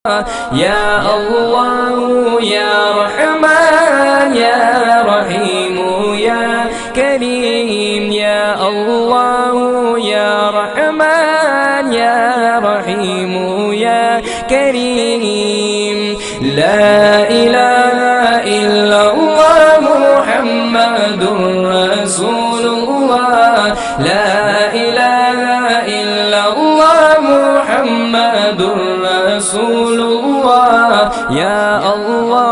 يا الله يا رحمن يا رحيم يا كريم يا الله يا رحمن يا رحيم يا كريم لا إله إلا الله محمد رسول الله لا إله إلا الله محمد رسول الله يا الله